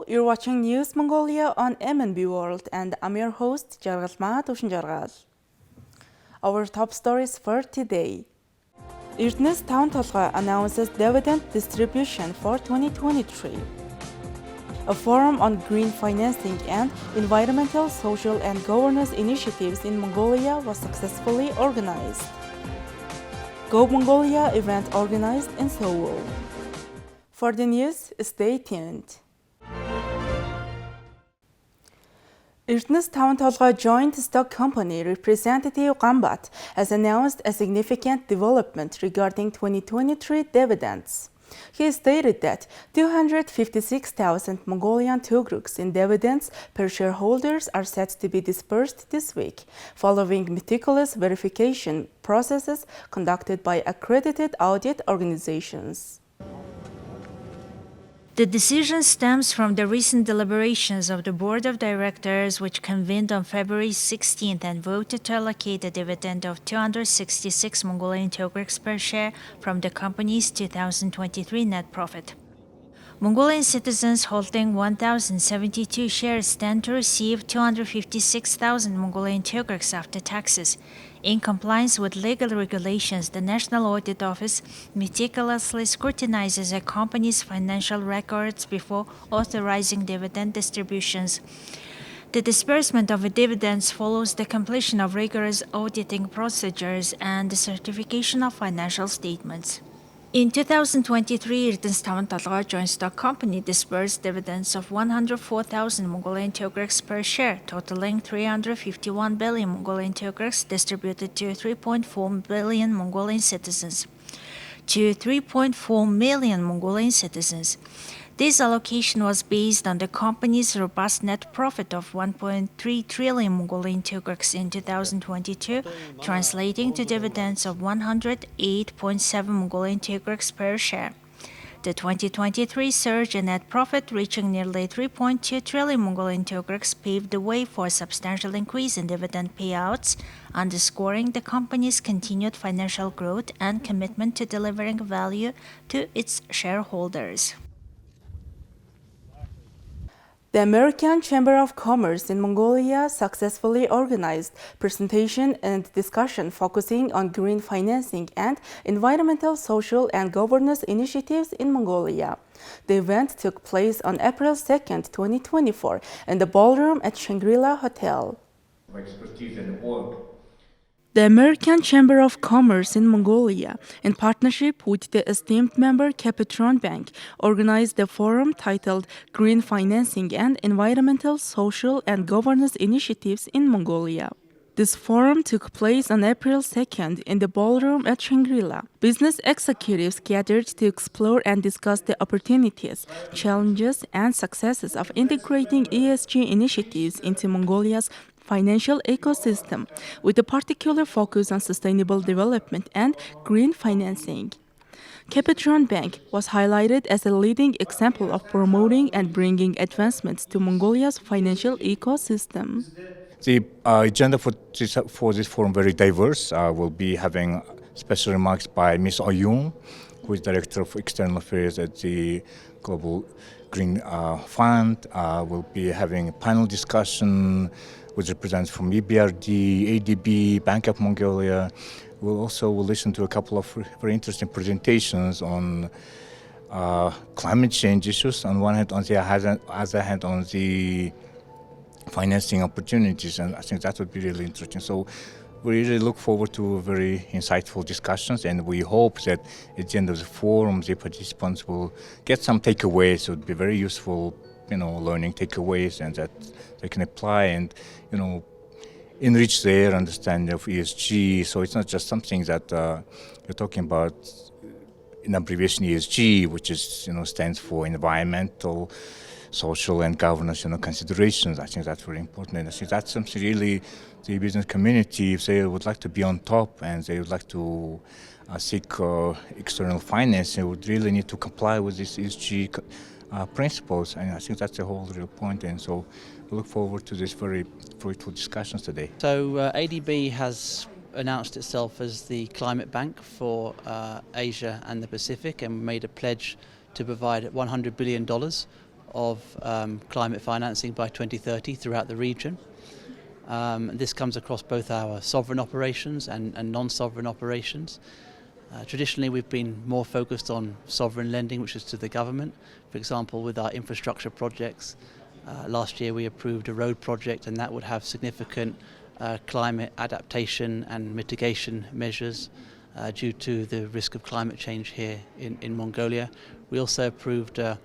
you're watching News Mongolia on MNB World, and I'm your host, Jargalma Tushinjargal. Our top stories for today. Erdenes Tavan Tolgoi announces dividend distribution for 2023. A forum on green financing and environmental, social, and governance initiatives in Mongolia was successfully organized. Go Mongolia event organized in Seoul. For the news, stay tuned. Erdenes Tavan Tolgoi joint stock company representative Gambat has announced a significant development regarding 2023 dividends. He stated that 256,000 Mongolian togruks in dividends per shareholders are set to be dispersed this week, following meticulous verification processes conducted by accredited audit organizations. The decision stems from the recent deliberations of the Board of Directors, which convened on February 16th and voted to allocate a dividend of 266 Mongolian togruks per share from the company's 2023 net profit. Mongolian citizens holding 1,072 shares stand to receive 256,000 Mongolian togruks after taxes. In compliance with legal regulations, the National Audit Office meticulously scrutinizes a company's financial records before authorizing dividend distributions. The disbursement of dividends follows the completion of rigorous auditing procedures and the certification of financial statements. In 2023, Erdenes Tavan Tolgoi joint stock company disbursed dividends of 104,000 Mongolian togruks per share, totaling 351 billion Mongolian togruks distributed to 3.4 billion Mongolian citizens. This allocation was based on the company's robust net profit of 1.3 trillion Mongolian togruks in 2022, translating to dividends of 108.7 Mongolian togruks per share. The 2023 surge in net profit, reaching nearly 3.2 trillion Mongolian togruks, paved the way for a substantial increase in dividend payouts, underscoring the company's continued financial growth and commitment to delivering value to its shareholders. The American Chamber of Commerce in Mongolia successfully organized presentation and discussion focusing on green financing and environmental, social, and governance initiatives in Mongolia. The event took place on April 2nd, 2024 in the ballroom at Shangri-La Hotel. Expertise and work. The American Chamber of Commerce in Mongolia, in partnership with the esteemed member Capitron Bank, organized a forum titled Green Financing and Environmental, Social, and Governance Initiatives in Mongolia. This forum took place on April 2nd in the ballroom at Shangri-La. Business executives gathered to explore and discuss the opportunities, challenges, and successes of integrating ESG initiatives into Mongolia's financial ecosystem, with a particular focus on sustainable development and green financing. Capitron Bank was highlighted as a leading example of promoting and bringing advancements to Mongolia's financial ecosystem. The agenda for this forum very diverse. We'll be having special remarks by Ms. Oyun, who is Director of External Affairs at the Global Green Fund. We'll be having a panel discussion with representatives from EBRD, ADB, Bank of Mongolia. We'll also listen to a couple of very interesting presentations on climate change issues on one hand, on the other hand on the financing opportunities, and I think that would be really interesting. So we really look forward to very insightful discussions, and we hope that at the end of the forum the participants will get some takeaways. It would be very useful, learning takeaways, and that they can apply and, enrich their understanding of ESG. So it's not just something that you're talking about in abbreviation ESG, which is, stands for environmental, social, and governance, considerations. I think that's very important, and I think that's something really the business community, if they would like to be on top and they would like to seek external finance, they would really need to comply with these ESG principles, and I think that's the whole real point. And so we look forward to this very fruitful discussions today. So ADB has announced itself as the climate bank for Asia and the Pacific, and made a pledge to provide $100 billion of climate financing by 2030 throughout the region. This comes across both our sovereign operations and non-sovereign operations. Traditionally, we've been more focused on sovereign lending, which is to the government. For example, with our infrastructure projects, last year we approved a road project, and that would have significant climate adaptation and mitigation measures due to the risk of climate change here in Mongolia. We also approved a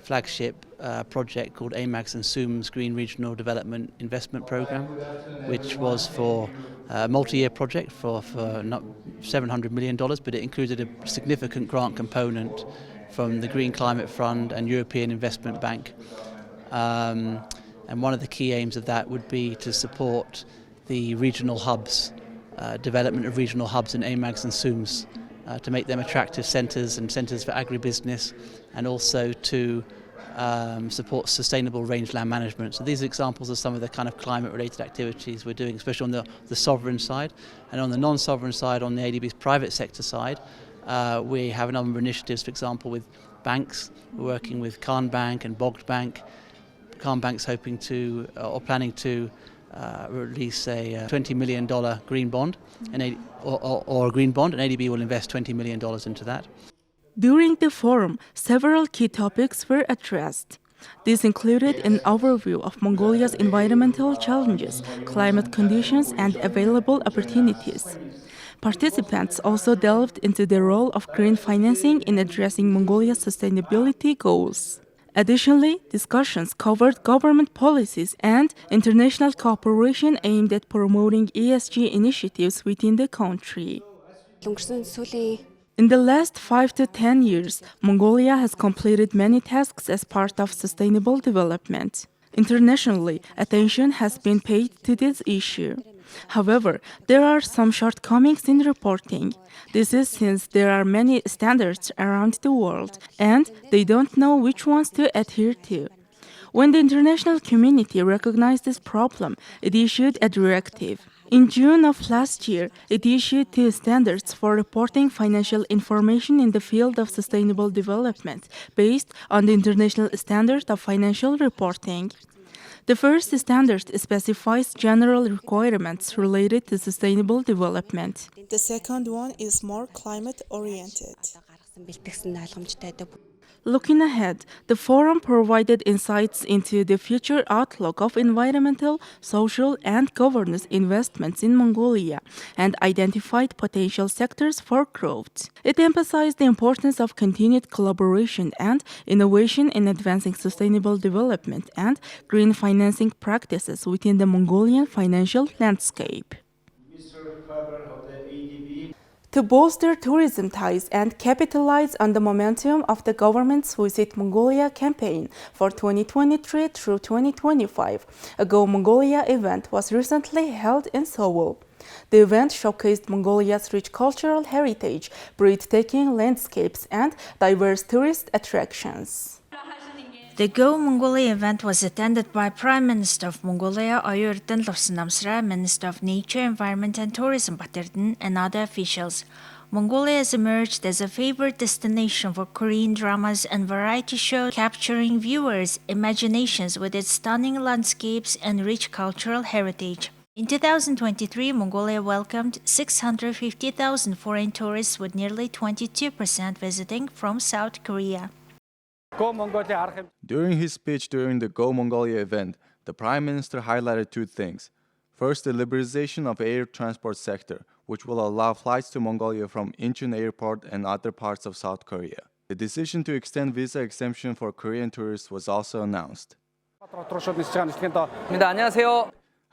flagship project called AMAG's and SUM's Green Regional Development Investment Program, which was for a multi-year project for not $700 million, but it included a significant grant component from the Green Climate Fund and European Investment Bank. And one of the key aims of that would be to support the regional hubs, development of regional hubs in AMAGs and SUMs, to make them attractive centres and centres for agribusiness, and also to support sustainable rangeland management. So these are examples of some of the kind of climate-related activities we're doing, especially on the sovereign side. And on the non-sovereign side, on the ADB's private sector side, we have a number of initiatives, for example, with banks. We're working with Khan Bank and Bogd Bank. Khan Bank's hoping to, or planning to, release a $20 million green bond, or a green bond, and ADB will invest $20 million into that. During the forum, several key topics were addressed. These included an overview of Mongolia's environmental challenges, climate conditions, and available opportunities. Participants also delved into the role of green financing in addressing Mongolia's sustainability goals. Additionally, discussions covered government policies and international cooperation aimed at promoting ESG initiatives within the country. In the last 5 to 10 years, Mongolia has completed many tasks as part of sustainable development. Internationally, attention has been paid to this issue. However, there are some shortcomings in reporting. This is since there are many standards around the world, and they don't know which ones to adhere to. When the international community recognized this problem, it issued a directive. In June of last year, it issued 2 standards for reporting financial information in the field of sustainable development, based on the International Standard of Financial Reporting. The first standard specifies general requirements related to sustainable development. The second one is more climate-oriented. Looking ahead, the forum provided insights into the future outlook of environmental, social, and governance investments in Mongolia and identified potential sectors for growth. It emphasized the importance of continued collaboration and innovation in advancing sustainable development and green financing practices within the Mongolian financial landscape. To bolster tourism ties and capitalize on the momentum of the government's Visit Mongolia campaign for 2023 through 2025, a Go Mongolia event was recently held in Seoul. The event showcased Mongolia's rich cultural heritage, breathtaking landscapes, and diverse tourist attractions. The Go Mongolia event was attended by Prime Minister of Mongolia Erdenes Tavan Tolgoi, Minister of Nature, Environment and Tourism Erdenes, and other officials. Mongolia has emerged as a favorite destination for Korean dramas and variety shows, capturing viewers' imaginations with its stunning landscapes and rich cultural heritage. In 2023, Mongolia welcomed 650,000 foreign tourists, with nearly 22% visiting from South Korea. During his speech during the Go Mongolia event, the Prime Minister highlighted 2 things. First, the liberalization of the air transport sector, which will allow flights to Mongolia from Incheon Airport and other parts of South Korea. The decision to extend visa exemption for Korean tourists was also announced.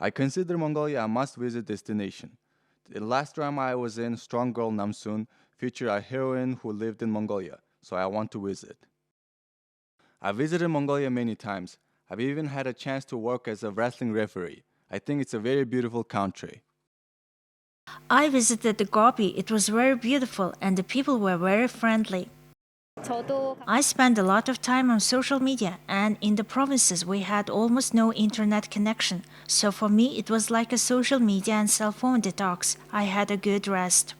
I consider Mongolia a must-visit destination. The last drama I was in, Strong Girl Namsoon, featured a heroine who lived in Mongolia, so I want to visit. I visited Mongolia many times. I've even had a chance to work as a wrestling referee. I think it's a very beautiful country. I visited the Gobi. It was very beautiful and the people were very friendly. I spent a lot of time on social media, and in the provinces we had almost no internet connection. So for me it was like a social media and cell phone detox. I had a good rest.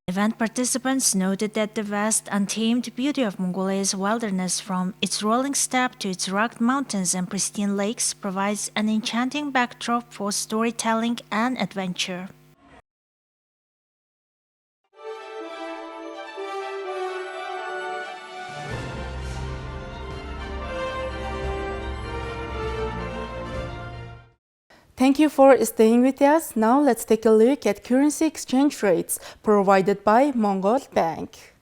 Event participants noted that the vast, untamed beauty of Mongolia's wilderness, from its rolling steppe to its rugged mountains and pristine lakes, provides an enchanting backdrop for storytelling and adventure. Thank you for staying with us. Now let's take a look at currency exchange rates provided by Mongol Bank.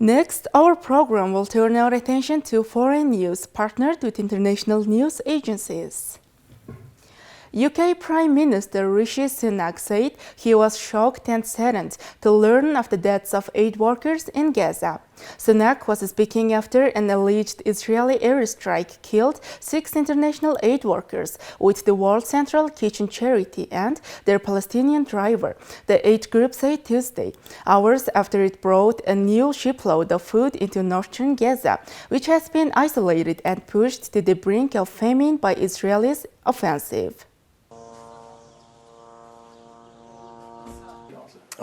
Next, our program will turn our attention to foreign news partnered with international news agencies. UK Prime Minister Rishi Sunak said he was shocked and saddened to learn of the deaths of aid workers in Gaza. Sunak was speaking after an alleged Israeli airstrike killed 6 international aid workers with the World Central Kitchen Charity and their Palestinian driver, the aid group said Tuesday, hours after it brought a new shipload of food into northern Gaza, which has been isolated and pushed to the brink of famine by Israel's offensive.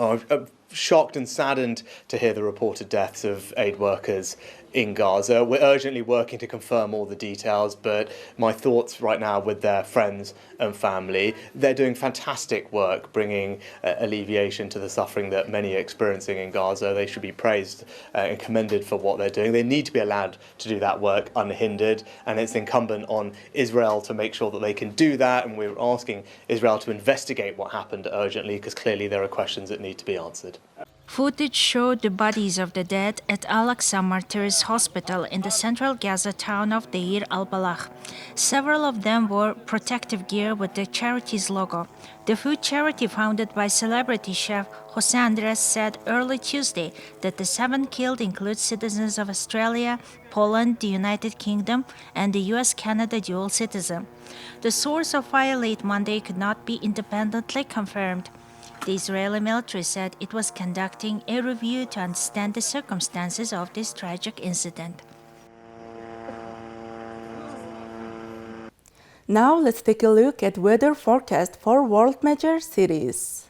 I'm shocked and saddened to hear the reported deaths of aid workers in Gaza. We're urgently working to confirm all the details, but my thoughts right now with their friends and family. They're doing fantastic work, bringing alleviation to the suffering that many are experiencing in Gaza. They should be praised and commended for what they're doing. They need to be allowed to do that work unhindered, and it's incumbent on Israel to make sure that they can do that, and we're asking Israel to investigate what happened urgently, because clearly there are questions that need to be answered. Footage showed the bodies of the dead at Al-Aqsa Martyrs Hospital in the central Gaza town of Deir al-Balach. Several of them wore protective gear with the charity's logo. The food charity, founded by celebrity chef Jose Andres, said early Tuesday that the 7 killed include citizens of Australia, Poland, the United Kingdom, and the US-Canada dual citizen. The source of fire late Monday could not be independently confirmed. The Israeli military said it was conducting a review to understand the circumstances of this tragic incident. Now let's take a look at weather forecast for world major cities.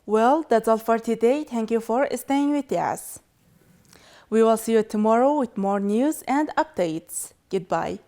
Well, that's all for today. Thank you for staying with us. We will see you tomorrow with more news and updates. Goodbye.